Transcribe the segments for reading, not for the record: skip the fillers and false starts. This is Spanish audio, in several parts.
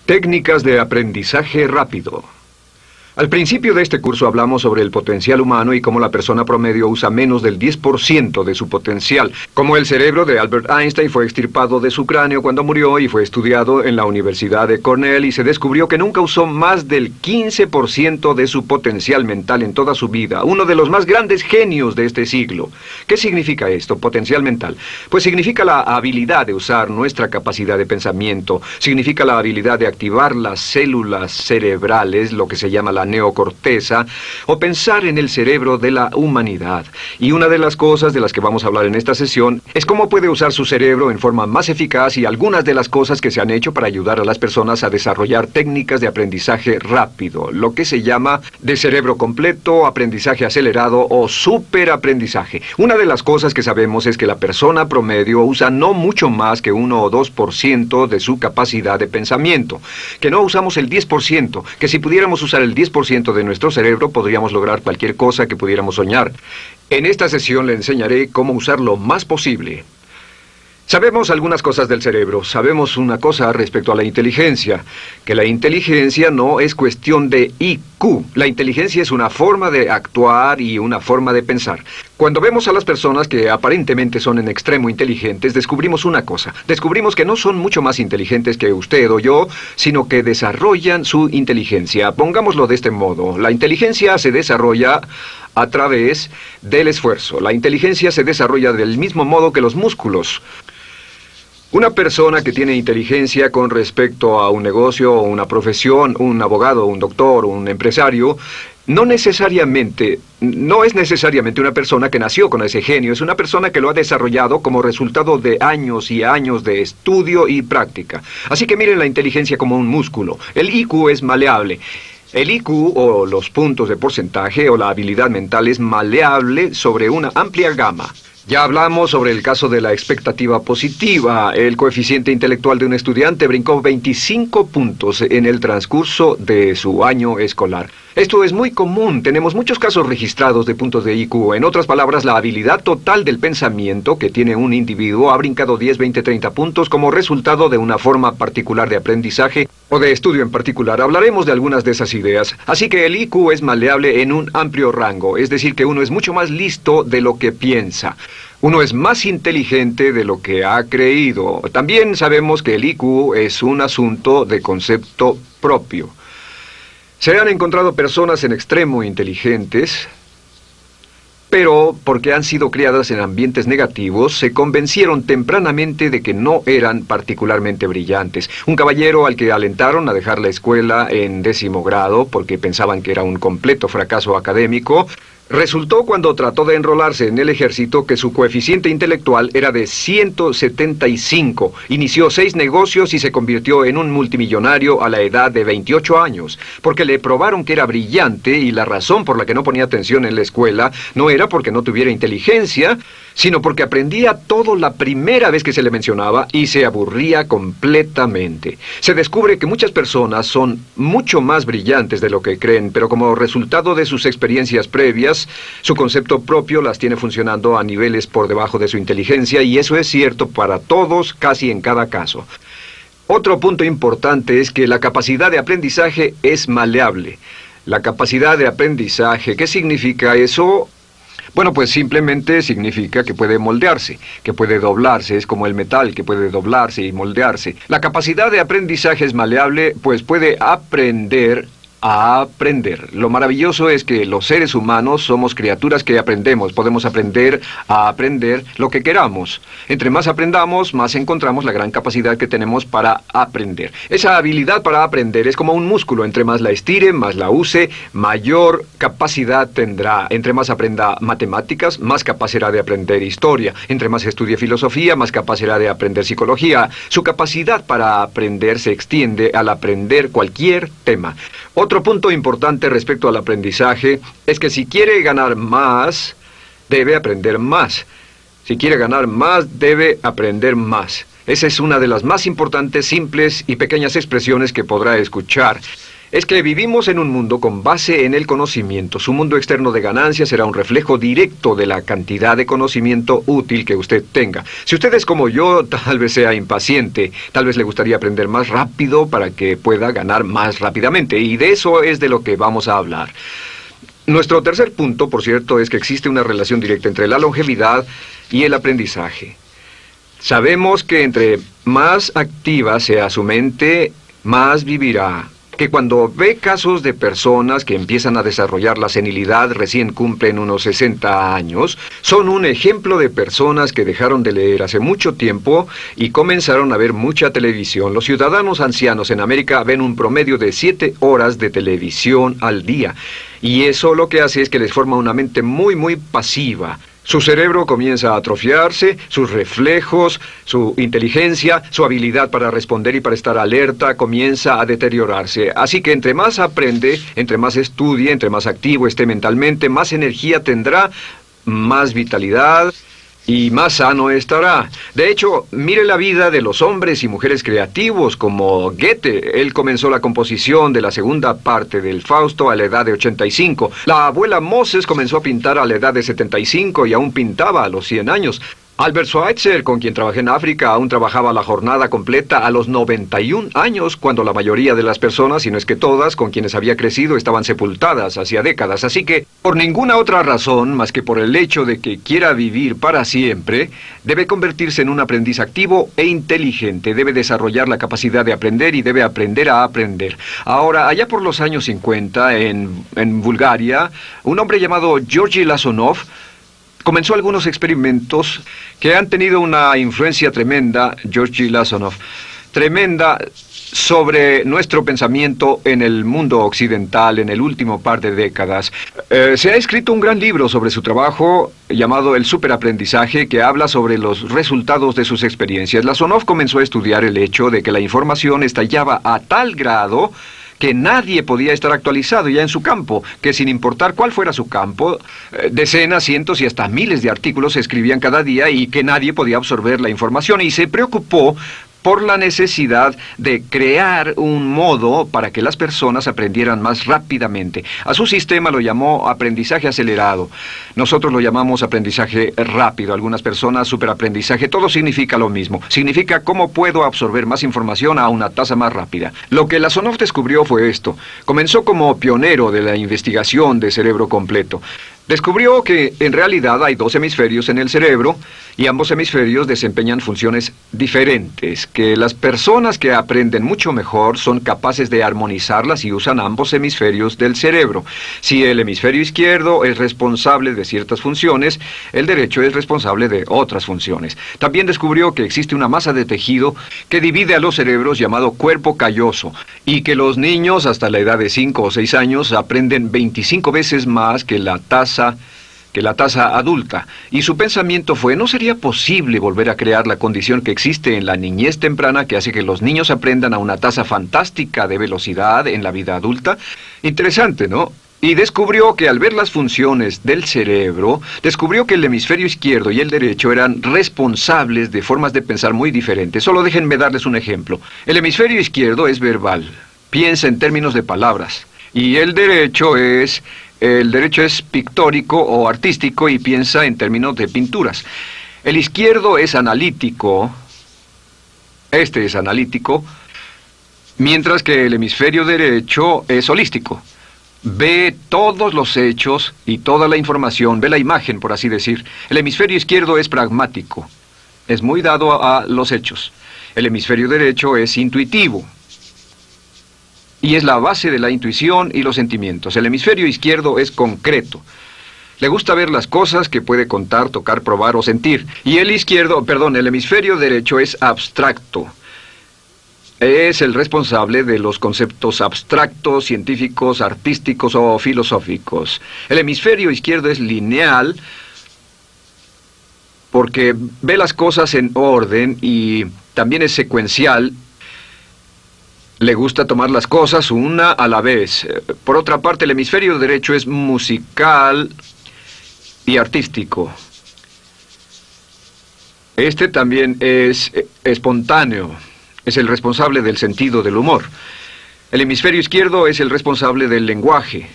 Técnicas de aprendizaje rápido. Al principio de este curso hablamos sobre el potencial humano y cómo la persona promedio usa menos del 10% de su potencial. Como el cerebro de Albert Einstein fue extirpado de su cráneo cuando murió y fue estudiado en la Universidad de Cornell y se descubrió que nunca usó más del 15% de su potencial mental en toda su vida. Uno de los más grandes genios de este siglo. ¿Qué significa esto, potencial mental? Pues significa la habilidad de usar nuestra capacidad de pensamiento. Significa la habilidad de activar las células cerebrales, lo que se llama la neocorteza, o pensar en el cerebro de la humanidad. Y una de las cosas de las que vamos a hablar en esta sesión es cómo puede usar su cerebro en forma más eficaz y algunas de las cosas que se han hecho para ayudar a las personas a desarrollar técnicas de aprendizaje rápido, lo que se llama de cerebro completo, aprendizaje acelerado o superaprendizaje. Una de las cosas que sabemos es que la persona promedio usa no mucho más que 1 o 2% de su capacidad de pensamiento, que no usamos el 10%, que si pudiéramos usar el 10% de nuestro cerebro podríamos lograr cualquier cosa que pudiéramos soñar. En esta sesión le enseñaré cómo usar lo más posible. Sabemos algunas cosas del cerebro. Sabemos una cosa respecto a la inteligencia, que la inteligencia no es cuestión de IQ. La inteligencia es una forma de actuar y una forma de pensar. Cuando vemos a las personas que aparentemente son en extremo inteligentes, descubrimos una cosa. Descubrimos que no son mucho más inteligentes que usted o yo, sino que desarrollan su inteligencia. Pongámoslo de este modo. La inteligencia se desarrolla a través del esfuerzo. La inteligencia se desarrolla del mismo modo que los músculos. Una persona que tiene inteligencia con respecto a un negocio o una profesión, un abogado, un doctor, un empresario, no es necesariamente una persona que nació con ese genio, es una persona que lo ha desarrollado como resultado de años y años de estudio y práctica. Así que miren la inteligencia como un músculo. El IQ es maleable. El IQ, o los puntos de porcentaje, o la habilidad mental, es maleable sobre una amplia gama. Ya hablamos sobre el caso de la expectativa positiva. El coeficiente intelectual de un estudiante brincó 25 puntos en el transcurso de su año escolar. Esto es muy común. Tenemos muchos casos registrados de puntos de IQ. En otras palabras, la habilidad total del pensamiento que tiene un individuo ha brincado 10, 20, 30 puntos como resultado de una forma particular de aprendizaje o de estudio en particular. Hablaremos de algunas de esas ideas. Así que el IQ es maleable en un amplio rango, es decir, que uno es mucho más listo de lo que piensa. Uno es más inteligente de lo que ha creído. También sabemos que el IQ es un asunto de concepto propio. Se han encontrado personas en extremo inteligentes, pero porque han sido criadas en ambientes negativos, se convencieron tempranamente de que no eran particularmente brillantes. Un caballero al que alentaron a dejar la escuela en 10º grado porque pensaban que era un completo fracaso académico, resultó cuando trató de enrolarse en el ejército que su coeficiente intelectual era de 175. Inició 6 negocios y se convirtió en un multimillonario a la edad de 28 años, porque le probaron que era brillante y la razón por la que no ponía atención en la escuela no era porque no tuviera inteligencia, sino porque aprendía todo la primera vez que se le mencionaba y se aburría completamente. Se descubre que muchas personas son mucho más brillantes de lo que creen, pero como resultado de sus experiencias previas, su concepto propio las tiene funcionando a niveles por debajo de su inteligencia, y eso es cierto para todos, casi en cada caso. Otro punto importante es que la capacidad de aprendizaje es maleable. La capacidad de aprendizaje, ¿qué significa eso? Bueno, pues simplemente significa que puede moldearse, que puede doblarse, es como el metal que puede doblarse y moldearse. La capacidad de aprendizaje es maleable, pues puede aprender a aprender. Lo maravilloso es que los seres humanos somos criaturas que aprendemos. Podemos aprender a aprender lo que queramos. Entre más aprendamos, más encontramos la gran capacidad que tenemos para aprender. Esa habilidad para aprender es como un músculo. Entre más la estire, más la use, mayor capacidad tendrá. Entre más aprenda matemáticas, más capaz será de aprender historia. Entre más estudie filosofía, más capaz será de aprender psicología. Su capacidad para aprender se extiende al aprender cualquier tema. Otro punto importante respecto al aprendizaje es que si quiere ganar más, debe aprender más. Si quiere ganar más, debe aprender más. Esa es una de las más importantes, simples y pequeñas expresiones que podrá escuchar. es que vivimos en un mundo con base en el conocimiento. Su mundo externo de ganancia será un reflejo directo de la cantidad de conocimiento útil que usted tenga. Si usted es como yo, tal vez sea impaciente, tal vez le gustaría aprender más rápido para que pueda ganar más rápidamente, y de eso es de lo que vamos a hablar. Nuestro tercer punto, por cierto, es que existe una relación directa entre la longevidad y el aprendizaje. Sabemos que entre más activa sea su mente, más vivirá. Que cuando ve casos de personas que empiezan a desarrollar la senilidad recién cumplen unos 60 años, son un ejemplo de personas que dejaron de leer hace mucho tiempo y comenzaron a ver mucha televisión. Los ciudadanos ancianos en América ven un promedio de 7 horas de televisión al día, y eso lo que hace es que les forma una mente muy pasiva. Su cerebro comienza a atrofiarse, sus reflejos, su inteligencia, su habilidad para responder y para estar alerta comienza a deteriorarse. Así que entre más aprende, entre más estudie, entre más activo esté mentalmente, más energía tendrá, más vitalidad y más sano estará. De hecho, mire la vida de los hombres y mujeres creativos como Goethe. Él comenzó la composición de la segunda parte del Fausto a la edad de 85. La abuela Moses comenzó a pintar a la edad de 75 y aún pintaba a los 100 años. Albert Schweitzer, con quien trabajé en África, aún trabajaba la jornada completa a los 91 años, cuando la mayoría de las personas, si no es que todas, con quienes había crecido, estaban sepultadas hacía décadas. Así que, por ninguna otra razón, más que por el hecho de que quiera vivir para siempre, debe convertirse en un aprendiz activo e inteligente. Debe desarrollar la capacidad de aprender y debe aprender a aprender. Ahora, allá por los años 50, en Bulgaria, un hombre llamado Georgy Lasonov comenzó algunos experimentos que han tenido una influencia tremenda, Georgy Lasonov, tremenda sobre nuestro pensamiento en el mundo occidental en el último par de décadas. Se ha escrito un gran libro sobre su trabajo llamado El Superaprendizaje, que habla sobre los resultados de sus experiencias. Lasonov comenzó a estudiar el hecho de que la información estallaba a tal grado que nadie podía estar actualizado ya en su campo, que sin importar cuál fuera su campo, decenas, cientos y hasta miles de artículos se escribían cada día y que nadie podía absorber la información, y se preocupó por la necesidad de crear un modo para que las personas aprendieran más rápidamente. A su sistema lo llamó aprendizaje acelerado. Nosotros lo llamamos aprendizaje rápido. Algunas personas superaprendizaje. Todo significa lo mismo. Significa cómo puedo absorber más información a una tasa más rápida. Lo que Lasonov descubrió fue esto. Comenzó como pionero de la investigación de cerebro completo. Descubrió que en realidad hay 2 hemisferios en el cerebro y ambos hemisferios desempeñan funciones diferentes, que las personas que aprenden mucho mejor son capaces de armonizarlas y usan ambos hemisferios del cerebro. Si el hemisferio izquierdo es responsable de ciertas funciones, el derecho es responsable de otras funciones. También descubrió que existe una masa de tejido que divide a los cerebros llamado cuerpo calloso, y que los niños hasta la edad de 5 o 6 años aprenden 25 veces más que la tasa adulta. Y su pensamiento fue: ¿no sería posible volver a crear la condición que existe en la niñez temprana que hace que los niños aprendan a una tasa fantástica de velocidad en la vida adulta? Interesante, ¿no? Y descubrió que al ver las funciones del cerebro, descubrió que el hemisferio izquierdo y el derecho eran responsables de formas de pensar muy diferentes. Solo déjenme darles un ejemplo. El hemisferio izquierdo es verbal, piensa en términos de palabras, y el derecho es pictórico o artístico y piensa en términos de pinturas. El izquierdo es analítico, este es analítico, mientras que el hemisferio derecho es holístico. Ve todos los hechos y toda la información, ve la imagen, por así decir. El hemisferio izquierdo es pragmático, es muy dado a los hechos. El hemisferio derecho es intuitivo, y es la base de la intuición y los sentimientos. El hemisferio izquierdo es concreto. Le gusta ver las cosas que puede contar, tocar, probar o sentir. Y el hemisferio derecho es abstracto. Es el responsable de los conceptos abstractos, científicos, artísticos o filosóficos. El hemisferio izquierdo es lineal porque ve las cosas en orden y también es secuencial. Le gusta tomar las cosas una a la vez. Por otra parte, el hemisferio derecho es musical y artístico. Este también es espontáneo. Es el responsable del sentido del humor. El hemisferio izquierdo es el responsable del lenguaje,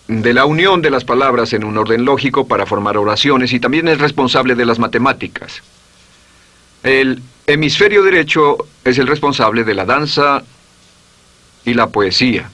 de la unión de las palabras en un orden lógico para formar oraciones, y también es responsable de las matemáticas. El hemisferio derecho es el responsable de la danza y la poesía.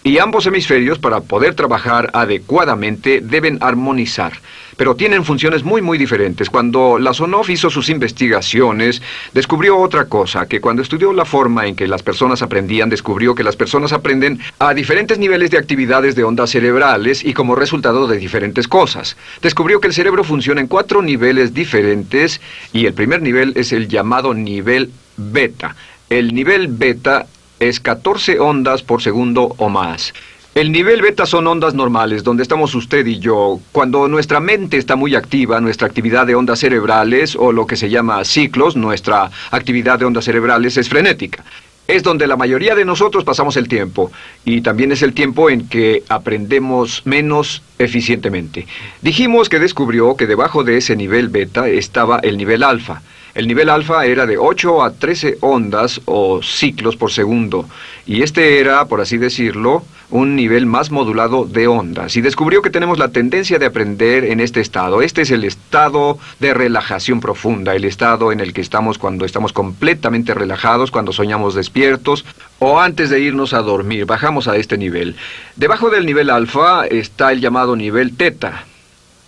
Y ambos hemisferios, para poder trabajar adecuadamente, deben armonizar. Pero tienen funciones muy diferentes. Cuando Lasonov hizo sus investigaciones, descubrió otra cosa, que cuando estudió la forma en que las personas aprendían, descubrió que las personas aprenden a diferentes niveles de actividades de ondas cerebrales y como resultado de diferentes cosas. Descubrió que el cerebro funciona en 4 niveles diferentes, y el primer nivel es el llamado nivel beta. El nivel beta es 14 ondas por segundo o más. El nivel beta son ondas normales, donde estamos usted y yo. Cuando nuestra mente está muy activa, nuestra actividad de ondas cerebrales, o lo que se llama ciclos, nuestra actividad de ondas cerebrales es frenética. Es donde la mayoría de nosotros pasamos el tiempo, y también es el tiempo en que aprendemos menos eficientemente. Dijimos que descubrió que debajo de ese nivel beta estaba el nivel alfa. El nivel alfa era de 8 a 13 ondas o ciclos por segundo, y este era, por así decirlo, un nivel más modulado de ondas. Y descubrió que tenemos la tendencia de aprender en este estado. Este es el estado de relajación profunda, el estado en el que estamos cuando estamos completamente relajados, cuando soñamos despiertos, o antes de irnos a dormir. Bajamos a este nivel. Debajo del nivel alfa está el llamado nivel teta.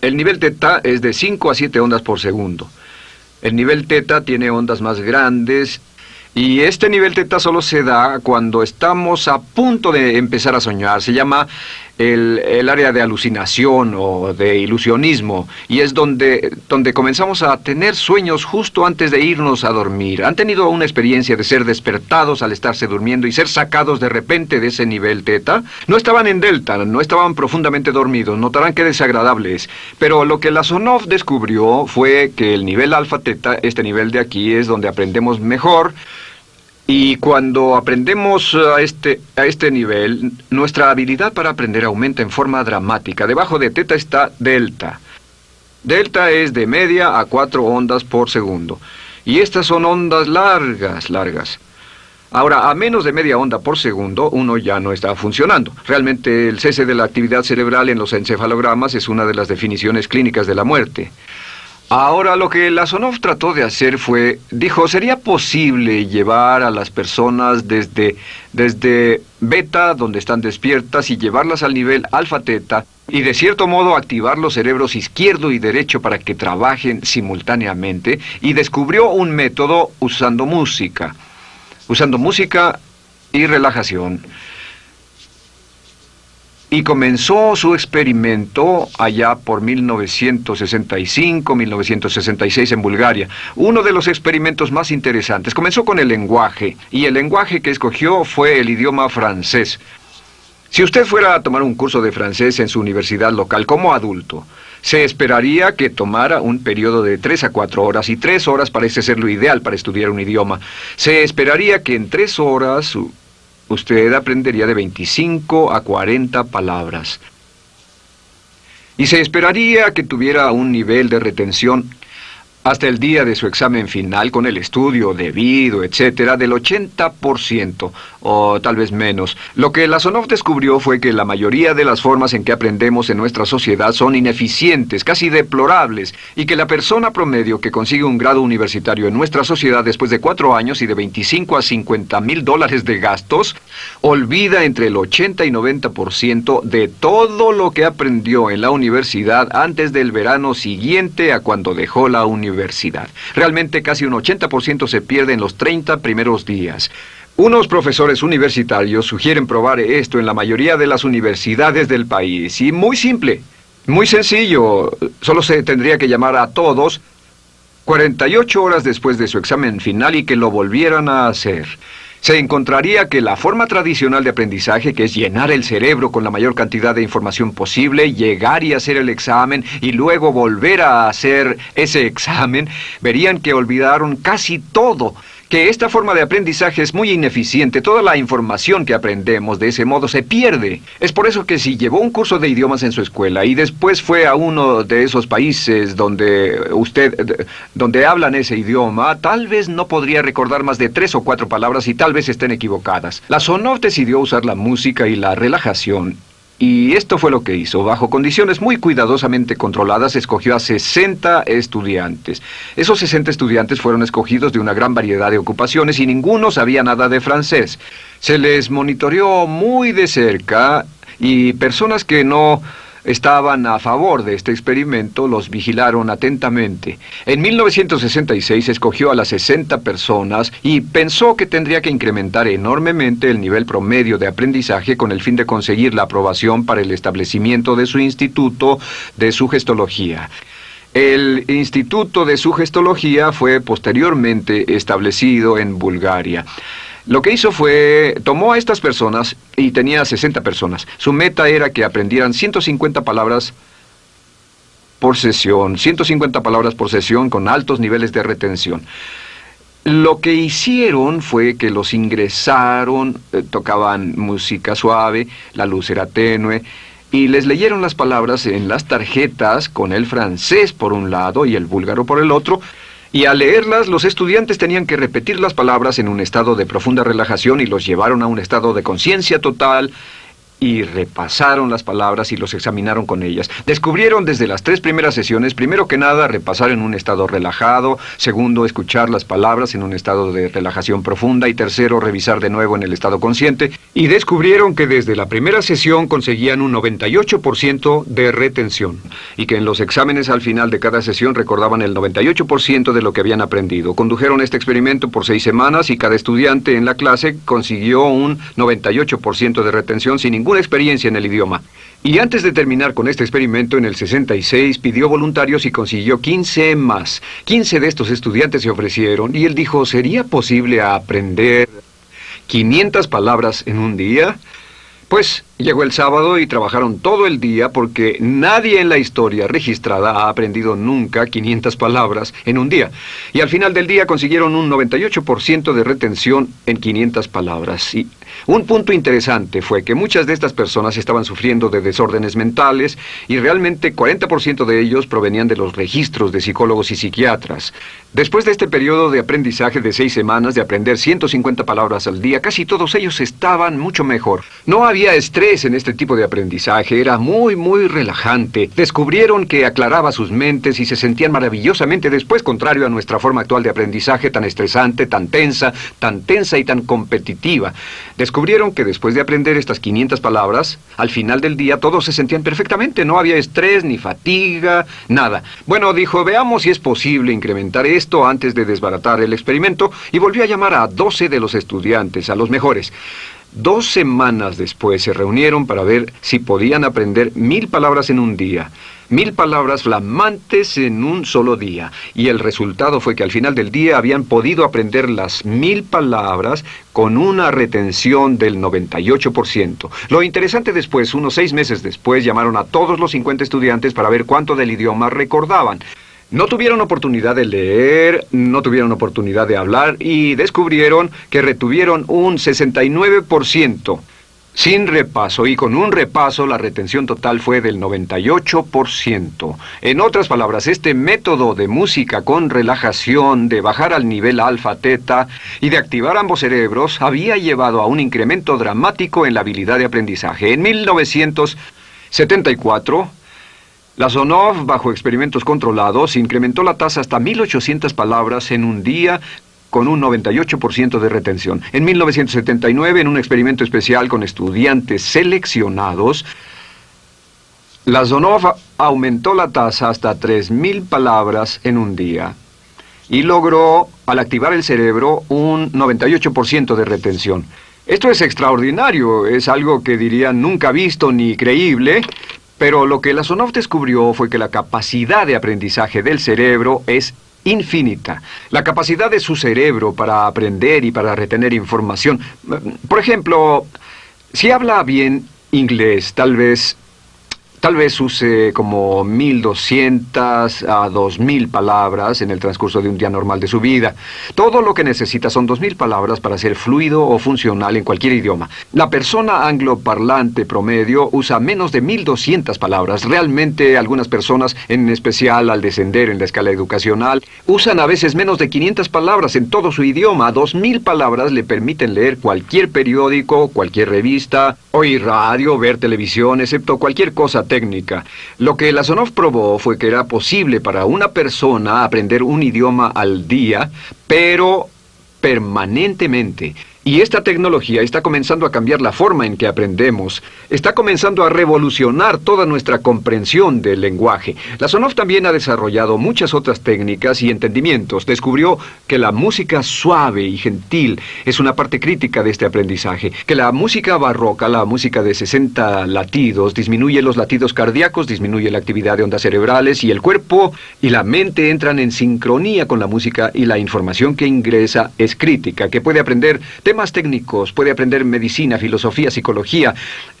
El nivel teta es de 5 a 7 ondas por segundo. El nivel teta tiene ondas más grandes, y este nivel teta solo se da cuando estamos a punto de empezar a soñar. Se llama el área de alucinación o de ilusionismo, y es donde comenzamos a tener sueños justo antes de irnos a dormir. ¿Han tenido una experiencia de ser despertados al estarse durmiendo y ser sacados de repente de ese nivel teta? No estaban en delta, no estaban profundamente dormidos. Notarán qué desagradable es. Pero lo que Lasonov descubrió fue que el nivel alfa teta, este nivel de aquí, es donde aprendemos mejor. Y cuando aprendemos a este nivel, nuestra habilidad para aprender aumenta en forma dramática. Debajo de teta está delta. Delta es de media a 4 ondas por segundo. Y estas son ondas largas. Ahora, a menos de media onda por segundo, uno ya no está funcionando. Realmente, el cese de la actividad cerebral en los encefalogramas es una de las definiciones clínicas de la muerte. Ahora, lo que Lasonov trató de hacer fue, dijo, ¿sería posible llevar a las personas desde beta, donde están despiertas, y llevarlas al nivel alfa-teta, y de cierto modo activar los cerebros izquierdo y derecho para que trabajen simultáneamente? Y descubrió un método usando música y relajación. Y comenzó su experimento allá por 1965, 1966 en Bulgaria. Uno de los experimentos más interesantes. Comenzó con el lenguaje, y el lenguaje que escogió fue el idioma francés. Si usted fuera a tomar un curso de francés en su universidad local como adulto, se esperaría que tomara un periodo de 3 a 4 horas, y 3 horas parece ser lo ideal para estudiar un idioma. Se esperaría que en 3 horas usted aprendería de 25 a 40 palabras. Y se esperaría que tuviera un nivel de retención hasta el día de su examen final, con el estudio debido, etcétera, del 80%, o tal vez menos. Lo que Lasonov descubrió fue que la mayoría de las formas en que aprendemos en nuestra sociedad son ineficientes, casi deplorables, y que la persona promedio que consigue un grado universitario en nuestra sociedad después de 4 años y de 25 a 50 mil dólares de gastos, olvida entre el 80 y 90% de todo lo que aprendió en la universidad antes del verano siguiente a cuando dejó la universidad. Realmente casi un 80% se pierde en los 30 primeros días. Unos profesores universitarios sugieren probar esto en la mayoría de las universidades del país. Y muy simple, muy sencillo. Solo se tendría que llamar a todos 48 horas después de su examen final y que lo volvieran a hacer. Se encontraría que la forma tradicional de aprendizaje, que es llenar el cerebro con la mayor cantidad de información posible, llegar y hacer el examen y luego volver a hacer ese examen, verían que olvidaron casi todo. que esta forma de aprendizaje es muy ineficiente. Toda la información que aprendemos de ese modo se pierde. Es por eso que si llevó un curso de idiomas en su escuela y después fue a uno de esos países donde hablan ese idioma, tal vez no podría recordar más de 3 o 4 palabras y tal vez estén equivocadas. La Sonov decidió usar la música y la relajación. Y esto fue lo que hizo. Bajo condiciones muy cuidadosamente controladas, escogió a 60 estudiantes. Esos 60 estudiantes fueron escogidos de una gran variedad de ocupaciones y ninguno sabía nada de francés. Se les monitoreó muy de cerca y personas que no estaban a favor de este experimento los vigilaron atentamente. En 1966 escogió a las 60 personas y pensó que tendría que incrementar enormemente el nivel promedio de aprendizaje con el fin de conseguir la aprobación para el establecimiento de su instituto de sugestología. El Instituto de Sugestología fue posteriormente establecido en Bulgaria. Lo que hizo fue, tomó a estas personas, y tenía 60 personas. Su meta era que aprendieran 150 palabras por sesión, 150 palabras por sesión con altos niveles de retención. Lo que hicieron fue que los ingresaron, tocaban música suave, la luz era tenue, y les leyeron las palabras en las tarjetas con el francés por un lado y el búlgaro por el otro. Y al leerlas, los estudiantes tenían que repetir las palabras en un estado de profunda relajación y los llevaron a un estado de conciencia total y repasaron las palabras y los examinaron con ellas. Descubrieron desde las 3 primeras sesiones, primero que nada, repasar en un estado relajado, segundo, escuchar las palabras en un estado de relajación profunda y tercero, revisar de nuevo en el estado consciente. Y descubrieron que desde la primera sesión conseguían un 98% de retención y que en los exámenes al final de cada sesión recordaban el 98% de lo que habían aprendido. Condujeron este experimento por 6 semanas y cada estudiante en la clase consiguió un 98% de retención sin ninguna experiencia en el idioma. Y antes de terminar con este experimento, en el 66 pidió voluntarios y consiguió 15 más. 15 de estos estudiantes se ofrecieron y él dijo, ¿sería posible aprender 500 palabras en un día? Pues llegó el sábado y trabajaron todo el día porque nadie en la historia registrada ha aprendido nunca 500 palabras en un día. Y al final del día consiguieron un 98% de retención en 500 palabras. Y un punto interesante fue que muchas de estas personas estaban sufriendo de desórdenes mentales y realmente 40% de ellos provenían de los registros de psicólogos y psiquiatras. Después de este periodo de aprendizaje de 6 semanas, de aprender 150 palabras al día, casi todos ellos estaban mucho mejor. No había estrés en este tipo de aprendizaje, era muy relajante. Descubrieron que aclaraba sus mentes y se sentían maravillosamente después, contrario a nuestra forma actual de aprendizaje tan estresante, tan tensa y tan competitiva. Descubrieron que después de aprender estas 500 palabras, al final del día todos se sentían perfectamente, no había estrés ni fatiga, nada. Bueno, dijo, veamos si es posible incrementar esto antes de desbaratar el experimento, y volvió a llamar a 12 de los estudiantes, a los mejores. 2 semanas después se reunieron para ver si podían aprender 1000 palabras en un día. 1000 palabras flamantes en un solo día. Y el resultado fue que al final del día habían podido aprender las 1000 palabras con una retención del 98%. Lo interesante después, unos 6 meses después, llamaron a todos los 50 estudiantes para ver cuánto del idioma recordaban. No tuvieron oportunidad de leer, no tuvieron oportunidad de hablar y descubrieron que retuvieron un 69%. Sin repaso, y con un repaso la retención total fue del 98%. En otras palabras, este método de música con relajación, de bajar al nivel alfa-teta y de activar ambos cerebros, había llevado a un incremento dramático en la habilidad de aprendizaje. En 1974... la Sonov, bajo experimentos controlados, incrementó la tasa hasta 1800 palabras en un día con un 98% de retención. En 1979, en un experimento especial con estudiantes seleccionados, la Sonov aumentó la tasa hasta 3000 palabras en un día y logró, al activar el cerebro, un 98% de retención. Esto es extraordinario, es algo que dirían nunca visto ni creíble. Pero lo que la Sonov descubrió fue que la capacidad de aprendizaje del cerebro es infinita. La capacidad de su cerebro para aprender y para retener información. Por ejemplo, si habla bien inglés, tal vez Tal vez use como 1.200 a 2.000 palabras en el transcurso de un día normal de su vida. Todo lo que necesita son 2.000 palabras para ser fluido o funcional en cualquier idioma. La persona angloparlante promedio usa menos de 1.200 palabras. Realmente algunas personas, en especial al descender en la escala educacional, usan a veces menos de 500 palabras en todo su idioma. 2.000 palabras le permiten leer cualquier periódico, cualquier revista, oír radio, ver televisión, excepto cualquier cosa técnica. Lo que Lasonov probó fue que era posible para una persona aprender un idioma al día, pero permanentemente. Y esta tecnología está comenzando a cambiar la forma en que aprendemos. Está comenzando a revolucionar toda nuestra comprensión del lenguaje. Lasonov también ha desarrollado muchas otras técnicas y entendimientos. Descubrió que la música suave y gentil es una parte crítica de este aprendizaje. Que la música barroca, la música de 60 latidos, disminuye los latidos cardíacos, disminuye la actividad de ondas cerebrales y el cuerpo y la mente entran en sincronía con la música y la información que ingresa es crítica, que puede aprender temas técnicos, puede aprender medicina, filosofía, psicología.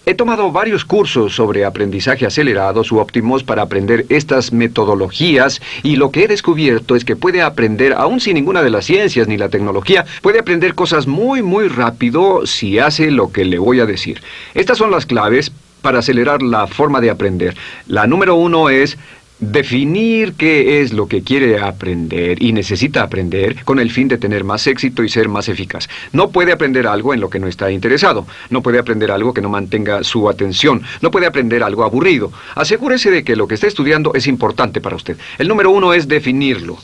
He tomado varios cursos sobre aprendizaje acelerado, su Optimus, para aprender estas metodologías, y lo que he descubierto es que puede aprender, aún sin ninguna de las ciencias ni la tecnología, puede aprender cosas muy rápido si hace lo que le voy a decir. Estas son las claves para acelerar la forma de aprender. La número 1 es definir qué es lo que quiere aprender y necesita aprender con el fin de tener más éxito y ser más eficaz. No puede aprender algo en lo que no está interesado. No puede aprender algo que no mantenga su atención. No puede aprender algo aburrido. Asegúrese de que lo que está estudiando es importante para usted. El número 1 es definirlo.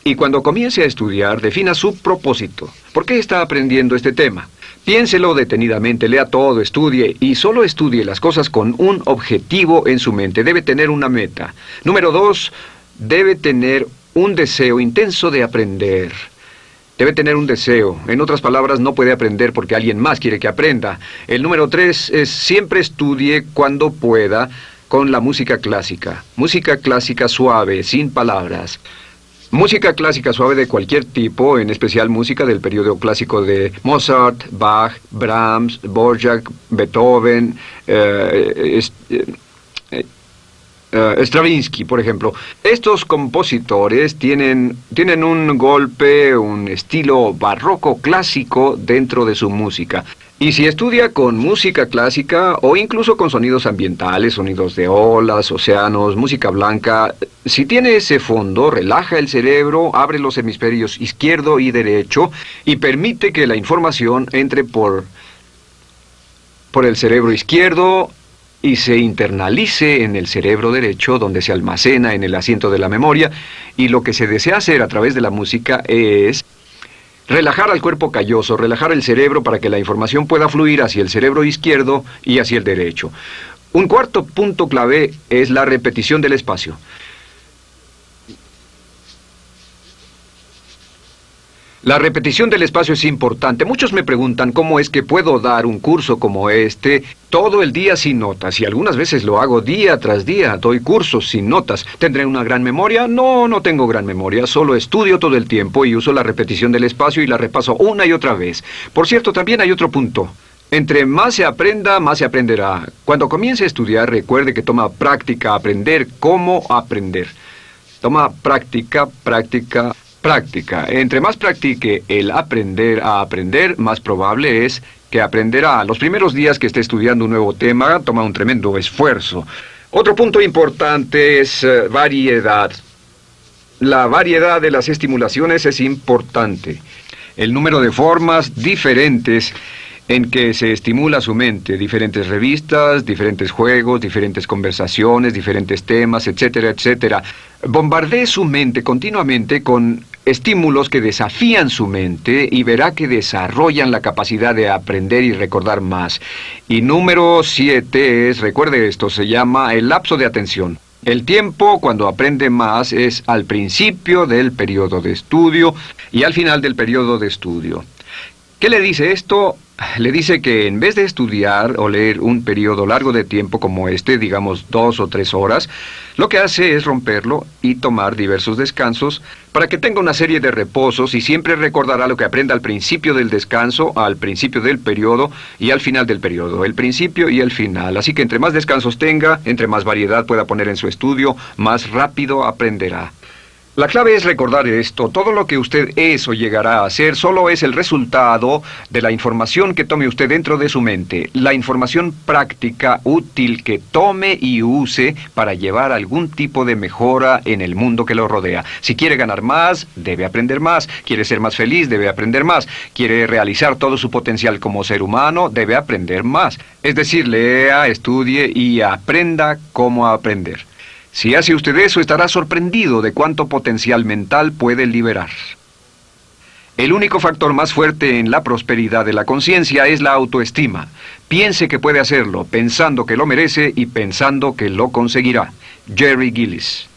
Y cuando comience a estudiar, defina su propósito. ¿Por qué está aprendiendo este tema? Piénselo detenidamente, lea todo, estudie y solo estudie las cosas con un objetivo en su mente. Debe tener una meta. Número 2, debe tener un deseo intenso de aprender. Debe tener un deseo. En otras palabras, no puede aprender porque alguien más quiere que aprenda. El número 3 es siempre estudie cuando pueda con la música clásica. Música clásica suave, sin palabras. Música clásica suave de cualquier tipo, en especial música del periodo clásico de Mozart, Bach, Brahms, Dvorak, Beethoven, Stravinsky, por ejemplo. Estos compositores tienen un golpe, un estilo barroco clásico dentro de su música. Y si estudia con música clásica o incluso con sonidos ambientales, sonidos de olas, océanos, música blanca, si tiene ese fondo, relaja el cerebro, abre los hemisferios izquierdo y derecho y permite que la información entre por el cerebro izquierdo y se internalice en el cerebro derecho, donde se almacena en el asiento de la memoria, y lo que se desea hacer a través de la música es relajar al cuerpo calloso, relajar el cerebro para que la información pueda fluir hacia el cerebro izquierdo y hacia el derecho. Un cuarto punto clave es la repetición del espacio. La repetición del espacio es importante. Muchos me preguntan cómo es que puedo dar un curso como este todo el día sin notas, y algunas veces lo hago día tras día, doy cursos sin notas. ¿Tendré una gran memoria? No, no tengo gran memoria, solo estudio todo el tiempo y uso la repetición del espacio y la repaso una y otra vez. Por cierto, también hay otro punto. Entre más se aprenda, más se aprenderá. Cuando comience a estudiar, recuerde que toma práctica aprender cómo aprender. Toma práctica. Entre más practique el aprender a aprender, más probable es que aprenderá. Los primeros días que esté estudiando un nuevo tema, toma un tremendo esfuerzo. Otro punto importante es variedad. La variedad de las estimulaciones es importante. El número de formas diferentes en que se estimula su mente, diferentes revistas, diferentes juegos, diferentes conversaciones, diferentes temas, etcétera, etcétera. Bombardee su mente continuamente con estímulos que desafían su mente y verá que desarrollan la capacidad de aprender y recordar más. Y número 7 es, recuerde esto, se llama el lapso de atención. El tiempo, cuando aprende más, es al principio del periodo de estudio y al final del periodo de estudio. ¿Qué le dice esto? Le dice que en vez de estudiar o leer un periodo largo de tiempo como este, digamos 2 o 3 horas, Lo que hace es romperlo y tomar diversos descansos para que tenga una serie de reposos y siempre recordará lo que aprenda al principio del descanso, al principio del periodo y al final del periodo, el principio y el final. Así que entre más descansos tenga, entre más variedad pueda poner en su estudio, más rápido aprenderá. La clave es recordar esto: todo lo que usted es o llegará a hacer solo es el resultado de la información que tome usted dentro de su mente, la información práctica, útil que tome y use para llevar algún tipo de mejora en el mundo que lo rodea. Si quiere ganar más, debe aprender más. Quiere ser más feliz, debe aprender más. Quiere realizar todo su potencial como ser humano, debe aprender más. Es decir, lea, estudie y aprenda cómo aprender. Si hace usted eso, estará sorprendido de cuánto potencial mental puede liberar. El único factor más fuerte en la prosperidad de la conciencia es la autoestima. Piense que puede hacerlo, pensando que lo merece y pensando que lo conseguirá. Jerry Gillis.